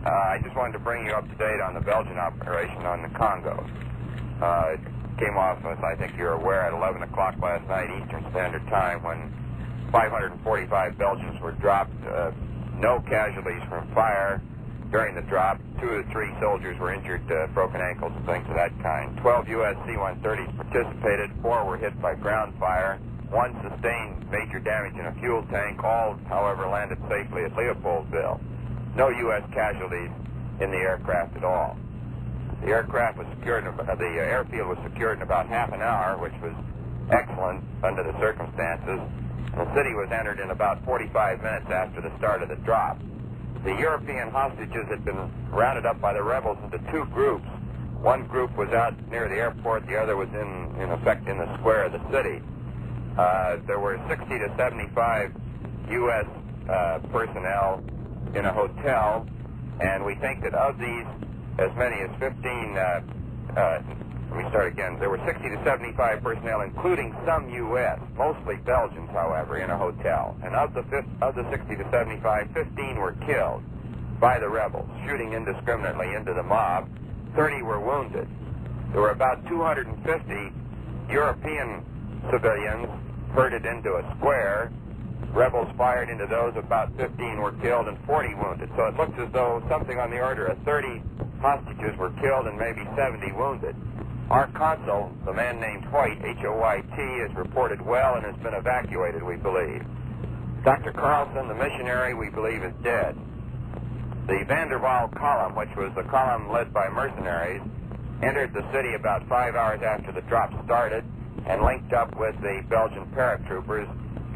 I just wanted to bring you up to date on the Belgian operation on the Congo. It came off, as I think you're aware, at 11 o'clock last night Eastern Standard Time when 545 Belgians were dropped. No casualties from fire during the drop. 2 of the 3 soldiers were injured, broken ankles and things of that kind. 12 U.S. C-130s participated. 4 were hit by ground fire. 1 sustained major damage in a fuel tank. All, however, landed safely at Leopoldville. No U.S. casualties in the aircraft at all. The aircraft was secured. The airfield was secured in about half an hour, which was excellent under the circumstances. The city was entered in about 45 minutes after the start of the drop. The European hostages had been rounded up by the rebels into 2 groups. One group was out near the airport. The other was in effect in the square of the city. There were 60 to 75 U.S. personnel in a hotel, and we think that of these, as many as 15, let me start again. There were 60 to 75 personnel, including some U.S., mostly Belgians, however, in a hotel. And of the 60 to 75, 15 were killed by the rebels, shooting indiscriminately into the mob. 30 were wounded. There were about 250 European civilians herded into a square. Rebels fired into those. About 15 were killed and 40 wounded. So it looks as though something on the order of 30 hostages were killed and maybe 70 wounded. Our consul, the man named Hoyt, H-O-Y-T, is reported well and has been evacuated, we believe. Dr. Carlson, the missionary, we believe is dead. The Van der Waal column, which was the column led by mercenaries, entered the city about 5 hours after the drop started and linked up with the Belgian paratroopers,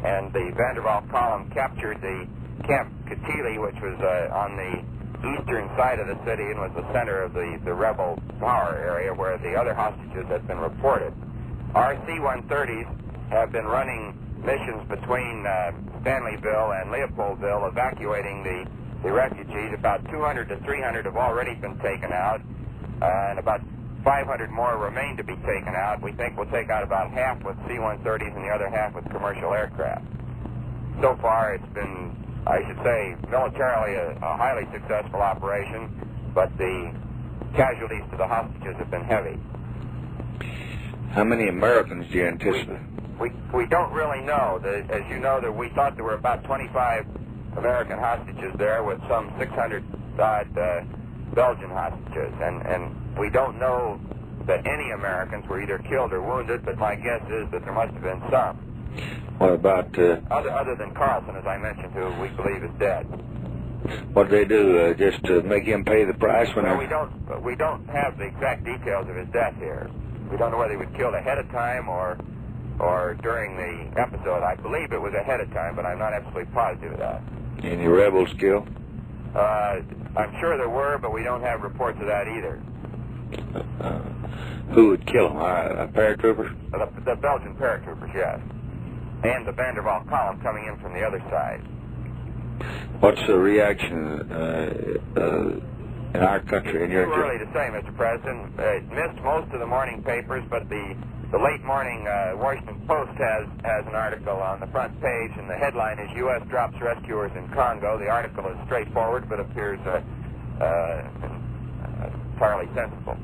and the Van der Waal column captured the Camp Katili, which was on the eastern side of the city and was the center of the rebel power area where the other hostages had been reported. Our C-130s have been running missions between Stanleyville and Leopoldville, evacuating the refugees. About 200 to 300 have already been taken out, and about 500 more remain to be taken out. We think we'll take out about half with C-130s and the other half with commercial aircraft. So far, it's been, I should say, militarily a highly successful operation, but the casualties to the hostages have been heavy. How many Americans do you anticipate? We don't really know. As you know, we thought there were about 25 American hostages there with some 600-odd Belgian hostages, and we don't know that any Americans were either killed or wounded, but my guess is that there must have been some. What about... Other than Carlson, as I mentioned, who we believe is dead. What did they do, just to make him pay the price? Well, we don't have the exact details of his death here. We don't know whether he was killed ahead of time or during the episode. I believe it was ahead of time, but I'm not absolutely positive of that. Any rebels killed? I'm sure there were, but we don't have reports of that either. Who would kill them? Paratroopers? The Belgian paratroopers, yes. And the Van der Waal column coming in from the other side. What's the reaction in our country? It's too early to say, Mr. President. It missed most of the morning papers, but the late morning Washington Post has an article on the front page, and the headline is U.S. drops rescuers in Congo. The article is straightforward, but appears entirely sensible.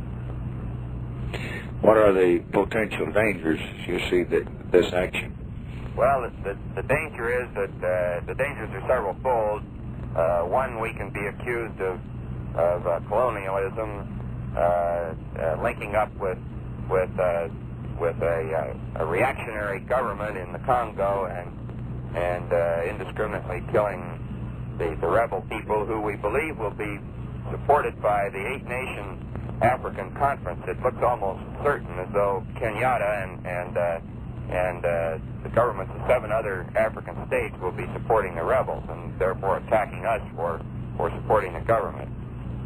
What are the potential dangers you see this action? Well, the danger is that the dangers are several-fold. One, we can be accused of colonialism, linking up with a reactionary government in the Congo and indiscriminately killing the rebel people who we believe will be supported by the 8-nation African Conference. It looks almost certain as though Kenyatta and the governments of 7 other African states will be supporting the rebels and therefore attacking us for supporting the government.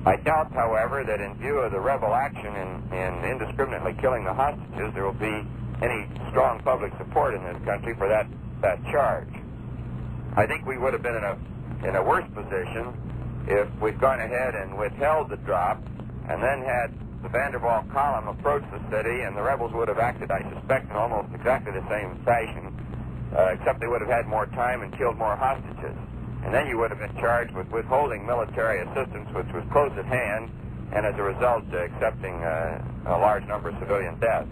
I doubt, however, that in view of the rebel action in indiscriminately killing the hostages, there will be any strong public support in this country for that charge. I think we would have been in a worse position if we'd gone ahead and withheld the drop and then had the Van der Waal column approach the city, and the rebels would have acted, I suspect, in almost exactly the same fashion, except they would have had more time and killed more hostages. And then you would have been charged with withholding military assistance, which was close at hand, and as a result, accepting a large number of civilian deaths.